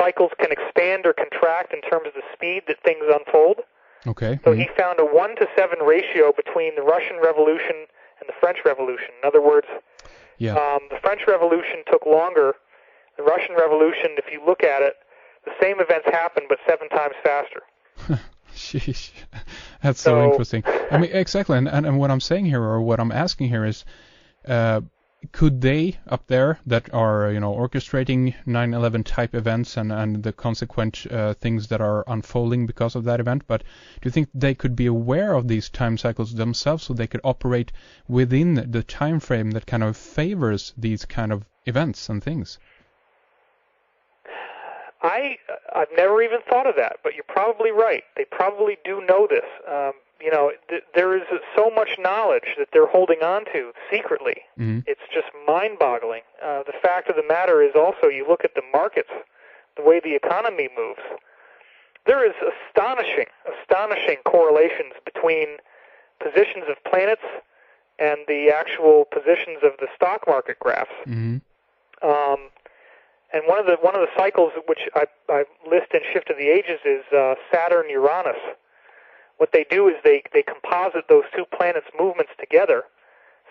cycles can expand or contract in terms of the speed that things unfold. Okay. So he found a 1-to-7 ratio between the Russian Revolution and the French Revolution. In other words, the French Revolution took longer. The Russian Revolution, if you look at it, the same events happened, but 7 times faster. Sheesh. That's so interesting. I mean, exactly. And what I'm saying here, or what I'm asking here is, could they up there that are, orchestrating 9/11 type events and the consequent things that are unfolding because of that event, but do you think they could be aware of these time cycles themselves so they could operate within the time frame that kind of favors these kind of events and things? I've never even thought of that, but you're probably right. They probably do know this. There is so much knowledge that they're holding on to secretly. Mm-hmm. It's just mind-boggling. The fact of the matter is also, you look at the markets, the way the economy moves, there is astonishing correlations between positions of planets and the actual positions of the stock market graphs. Mm-hmm. And one of the cycles which I list in Shift of the Ages is Saturn-Uranus. What they do is they composite those two planets' movements together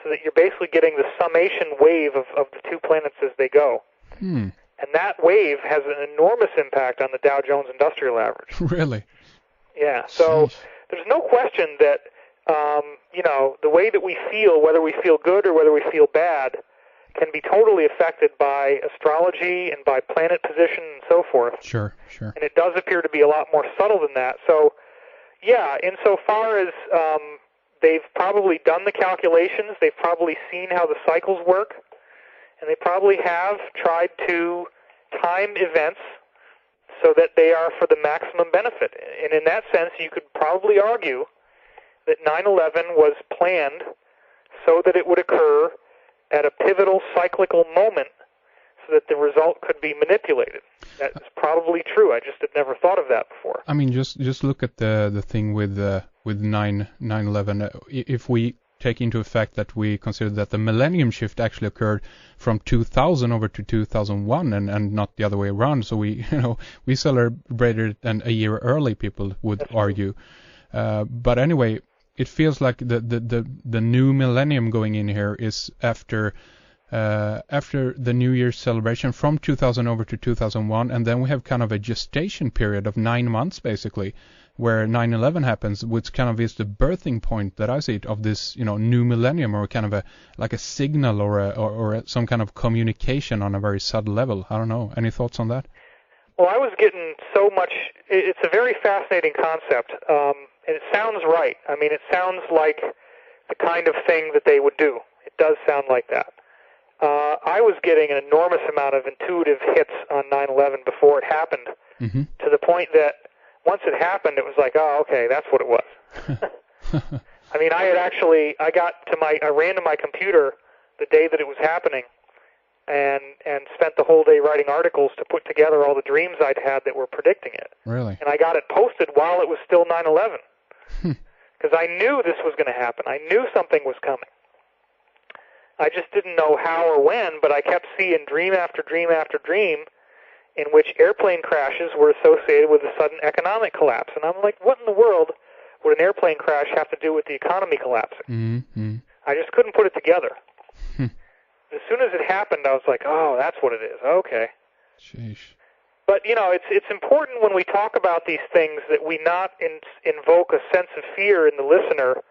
so that you're basically getting the summation wave of the two planets as they go. Hmm. And that wave has an enormous impact on the Dow Jones Industrial Average. Really? Yeah. So there's no question that, the way that we feel, whether we feel good or whether we feel bad, can be totally affected by astrology and by planet position and so forth. Sure. And it does appear to be a lot more subtle than that. So, yeah, insofar as they've probably done the calculations, they've probably seen how the cycles work, and they probably have tried to time events so that they are for the maximum benefit. And in that sense, you could probably argue that 9/11 was planned so that it would occur at a pivotal cyclical moment so that the result could be manipulated. That's probably true. I just had never thought of that before. I mean, just look at the thing with 9/11. If we take into effect that we consider that the millennium shift actually occurred from 2000 over to 2001 and not the other way around, so we celebrated it a year early, people would argue. But anyway, it feels like the new millennium going in here is after the New Year's celebration from 2000 over to 2001, and then we have kind of a gestation period of 9 months basically, where 9/11 happens, which kind of is the birthing point that I see it of this new millennium, or kind of a signal or some kind of communication on a very subtle level. I don't know. Any thoughts on that? Well, I was getting so much. It's a very fascinating concept. And it sounds right. I mean, it sounds like the kind of thing that they would do. It does sound like that. I was getting an enormous amount of intuitive hits on 9/11 before it happened, mm-hmm. to the point that once it happened, it was like, oh, okay, that's what it was. I mean, I ran to my computer the day that it was happening and spent the whole day writing articles to put together all the dreams I'd had that were predicting it. Really? And I got it posted while it was still 9/11. Because I knew this was going to happen. I knew something was coming. I just didn't know how or when, but I kept seeing dream after dream after dream in which airplane crashes were associated with a sudden economic collapse. And I'm like, what in the world would an airplane crash have to do with the economy collapsing? Mm-hmm. I just couldn't put it together. As soon as it happened, I was like, oh, that's what it is. Okay. Sheesh. But, it's important when we talk about these things that we not invoke a sense of fear in the listener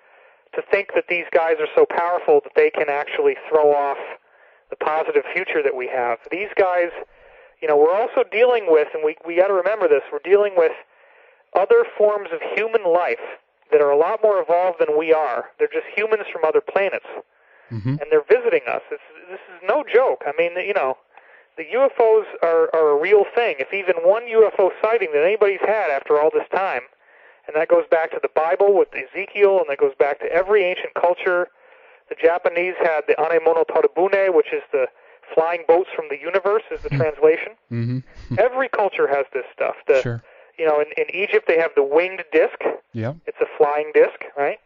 to think that these guys are so powerful that they can actually throw off the positive future that we have. These guys, we're also dealing with, and we got to remember this, we're dealing with other forms of human life that are a lot more evolved than we are. They're just humans from other planets, mm-hmm. and they're visiting us. This is no joke. I mean, the UFOs are a real thing. If even one UFO sighting that anybody's had after all this time, and that goes back to the Bible with Ezekiel, and that goes back to every ancient culture. The Japanese had the Anemono Toribune, which is the flying boats from the universe, is the translation. Mm-hmm. Every culture has this stuff. Sure. In Egypt they have the winged disc. Yeah. It's a flying disc, right?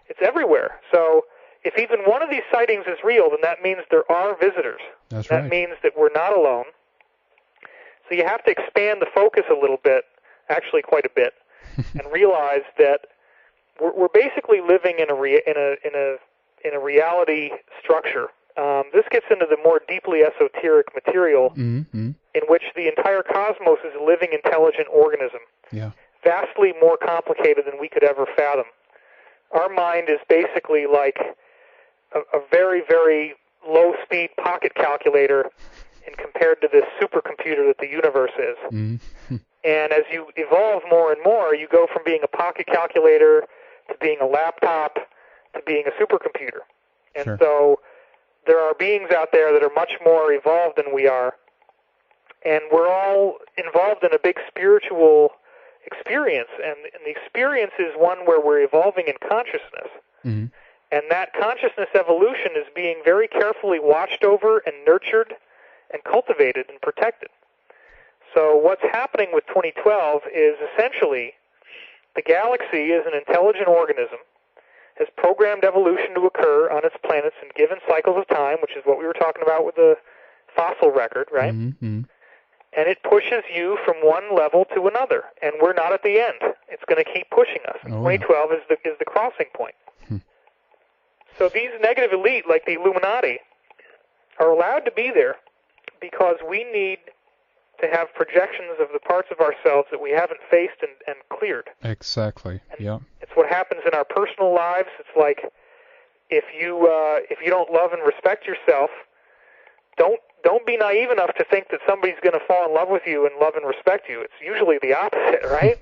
It's everywhere. So if even one of these sightings is real, then that means there are visitors. That's that right. means that we're not alone. So you have to expand the focus a little bit, actually quite a bit, and realize that we're basically living in a reality structure. This gets into the more deeply esoteric material in which the entire cosmos is a living, intelligent organism, vastly more complicated than we could ever fathom. Our mind is basically like a very, very low-speed pocket calculator and compared to this supercomputer that the universe is. And as you evolve more and more, you go from being a pocket calculator to being a laptop to being a supercomputer. And so there are beings out there that are much more evolved than we are, and we're all involved in a big spiritual experience, and the experience is one where we're evolving in consciousness. And that consciousness evolution is being very carefully watched over and nurtured and cultivated and protected. So what's happening with 2012 is essentially the galaxy is an intelligent organism, has programmed evolution to occur on its planets in given cycles of time, which is what we were talking about with the fossil record, right? And it pushes you from one level to another, and we're not at the end. It's going to keep pushing us. And 2012 is the crossing point. So these negative elite, like the Illuminati, are allowed to be there because we need to have projections of the parts of ourselves that we haven't faced and cleared. Exactly. And it's what happens in our personal lives. It's like if you don't love and respect yourself, don't be naive enough to think that somebody's going to fall in love with you and love and respect you. It's usually the opposite, right?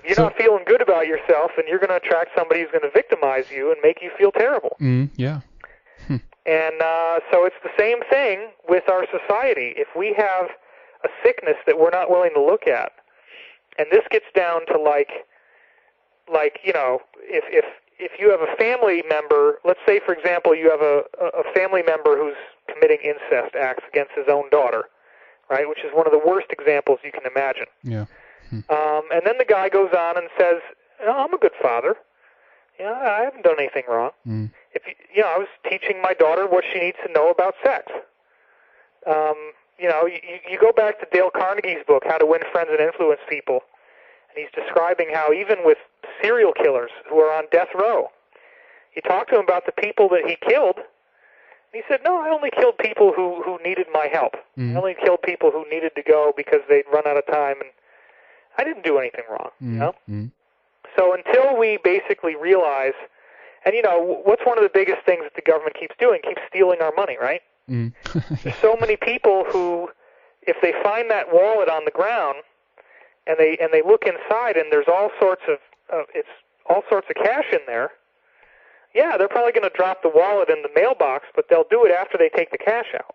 If you're not feeling good about yourself, then you're going to attract somebody who's going to victimize you and make you feel terrible. And so it's the same thing with our society. If we have a sickness that we're not willing to look at, and this gets down to like you know, if you have a family member, let's say for example you have a family member who's committing incest acts against his own daughter, right? Which is one of the worst examples you can imagine. And then the guy goes on and says, "I'm a good father. I haven't done anything wrong. I was teaching my daughter what she needs to know about sex." You go back to Dale Carnegie's book, How to Win Friends and Influence People, and he's describing how even with serial killers who are on death row, you talk to him about the people that he killed, and he said, "No, I only killed people who needed my help. I only killed people who needed to go because they'd run out of time, and I didn't do anything wrong." You know? So until we basically realize, and what's one of the biggest things that the government keeps doing? Keeps stealing our money, right? There's so many people who, if they find that wallet on the ground and they look inside and there's all sorts of cash in there, they're probably going to drop the wallet in the mailbox, but they'll do it after they take the cash out.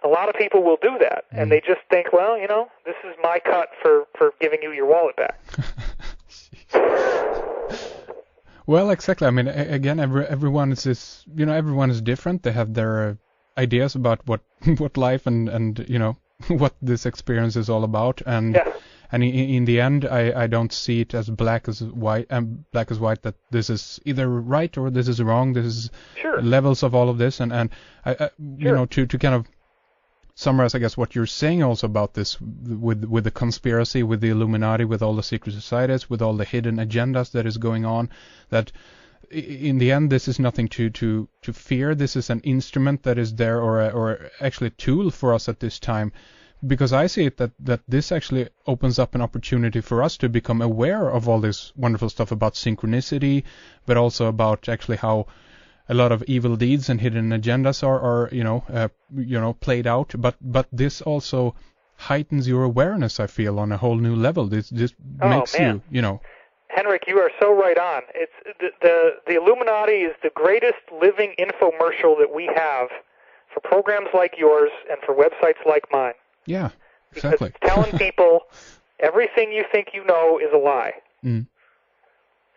A lot of people will do that, and they just think, well, this is my cut for giving you your wallet back. Well, exactly. I mean, again, everyone is everyone is different. They have their ideas about what life and what this experience is all about. And in the end, I don't see it as black as white that this is either right or this is wrong. This is levels of all of this, and I to kind of summarize, I guess, what you're saying also about this with the conspiracy, with the Illuminati, with all the secret societies, with all the hidden agendas that is going on, that in the end this is nothing to fear. This is an instrument that is there, or actually a tool for us at this time, because I see it that this actually opens up an opportunity for us to become aware of all this wonderful stuff about synchronicity, but also about actually how a lot of evil deeds and hidden agendas are played out, but this also heightens your awareness, I feel, on a whole new level. This makes you. Henrik, you are so right on. It's the Illuminati is the greatest living infomercial that we have for programs like yours and for websites like mine. Yeah, exactly. Because it's telling people everything you think you know is a lie.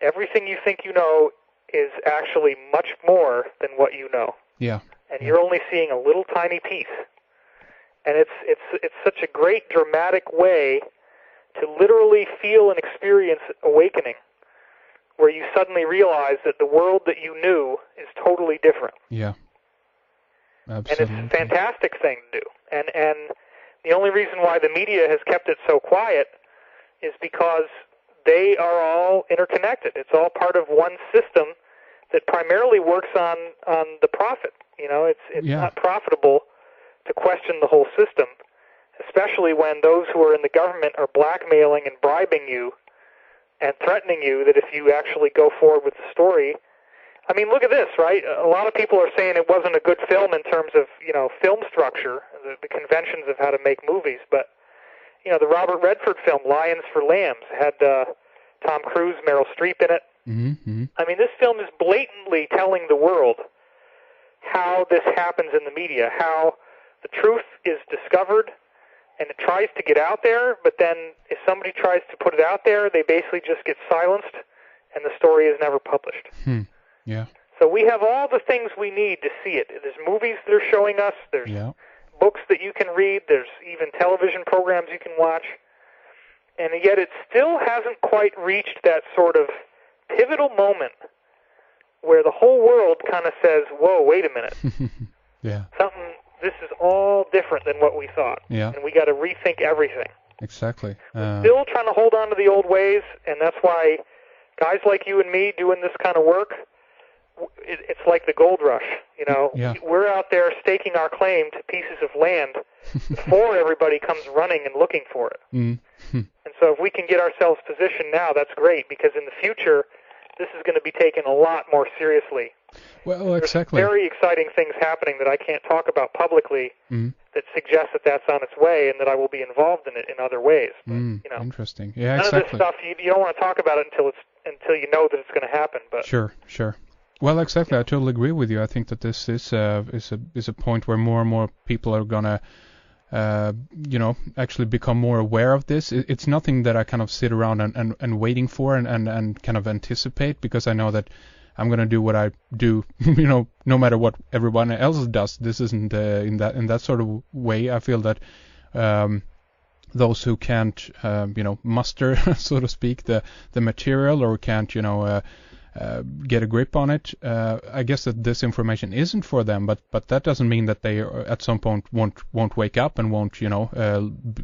Everything you think you know is actually much more than what you know. And you're only seeing a little tiny piece. And it's such a great dramatic way to literally feel and experience awakening, where you suddenly realize that the world that you knew is totally different. Absolutely. And it's a fantastic thing to do. And the only reason why the media has kept it so quiet is because they are all interconnected. It's all part of one system that primarily works on the profit. It's not profitable to question the whole system, especially when those who are in the government are blackmailing and bribing you and threatening you that if you actually go forward with the story. I mean, look at this, right? A lot of people are saying it wasn't a good film in terms of, film structure, the conventions of how to make movies, but, the Robert Redford film, Lions for Lambs, had Tom Cruise, Meryl Streep in it. Mm-hmm. I mean, this film is blatantly telling the world how this happens in the media, how the truth is discovered and it tries to get out there, but then if somebody tries to put it out there, they basically just get silenced and the story is never published. Yeah. So we have all the things we need to see it. There's movies they're showing us, there's books that you can read, there's even television programs you can watch, and yet it still hasn't quite reached that sort of pivotal moment where the whole world kind of says, whoa, wait a minute. This is all different than what we thought. Yeah. And we got to rethink everything. Exactly. We're still trying to hold on to the old ways, and that's why guys like you and me doing this kind of work, it's like the gold rush. We're out there staking our claim to pieces of land before everybody comes running and looking for it. Mm-hmm. And so if we can get ourselves positioned now, that's great, because in the future, this is going to be taken a lot more seriously. Well, exactly. There's very exciting things happening that I can't talk about publicly that suggest that that's on its way and that I will be involved in it in other ways. But, interesting. Yeah, none exactly. of this stuff, you don't want to talk about it until you know that it's going to happen. But Sure. Well, exactly. I totally agree with you. I think that this is a point where more and more people are gonna, actually become more aware of this. It's nothing that I kind of sit around and waiting for and kind of anticipate, because I know that I'm going to do what I do, no matter what everyone else does. This isn't in that sort of way. I feel that those who can't, muster, so to speak, the material, or can't, get a grip on it, I guess that this information isn't for them, but that doesn't mean that they at some point won't wake up and won't,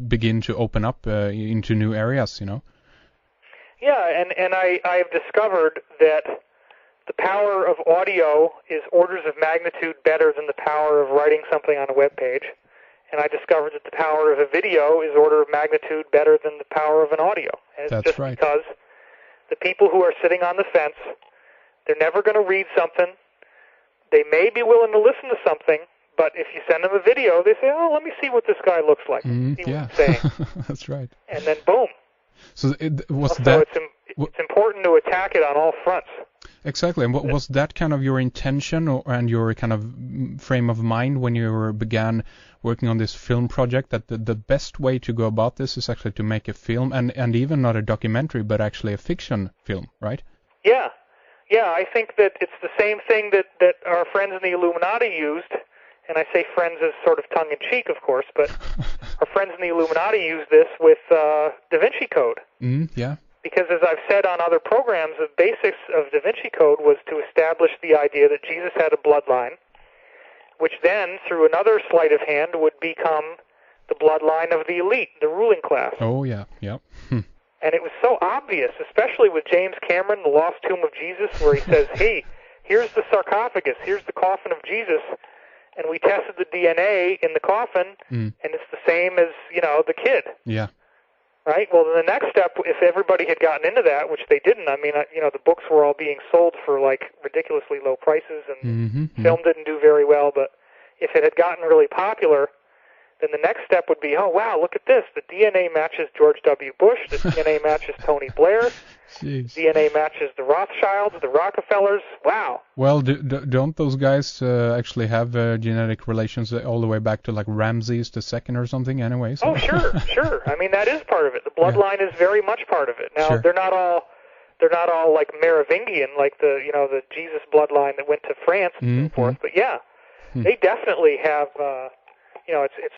begin to open up into new areas, Yeah, and I've discovered that the power of audio is orders of magnitude better than the power of writing something on a web page. And I discovered that the power of a video is order of magnitude better than the power of an audio. And it's just right. Because the people who are sitting on the fence, they're never going to read something. They may be willing to listen to something, but if you send them a video, they say, oh, let me see what this guy looks like. See what he's saying. That's right. And then boom. So it's important to attack it on all fronts. Exactly. And what was that kind of your intention and your kind of frame of mind when you began working on this film project, that the best way to go about this is actually to make a film, and even not a documentary, but actually a fiction film, right? Yeah. I think that it's the same thing that our friends in the Illuminati used, and I say friends as sort of tongue-in-cheek, of course, but our friends in the Illuminati used this with Da Vinci Code. Yeah. Because as I've said on other programs, the basics of Da Vinci Code was to establish the idea that Jesus had a bloodline, which then, through another sleight of hand, would become the bloodline of the elite, the ruling class. Oh, yeah. And it was so obvious, especially with James Cameron, The Lost Tomb of Jesus, where he says, hey, here's the sarcophagus, here's the coffin of Jesus, and we tested the DNA in the coffin, and it's the same as, the kid. Yeah. Right? Well, the next step, if everybody had gotten into that, which they didn't, I mean, the books were all being sold for, ridiculously low prices, and film didn't do very well, but if it had gotten really popular, then the next step would be, oh, wow, look at this. The DNA matches George W. Bush. The DNA matches Tony Blair. Jeez. DNA matches the Rothschilds, the Rockefellers. Wow. Well, don't those guys actually have genetic relations all the way back to Ramses II or something anyway? So. Oh, sure. I mean, that is part of it. The bloodline is very much part of it. Now, they're not all like Merovingian, like the Jesus bloodline that went to France and so forth. But yeah, they definitely have. It's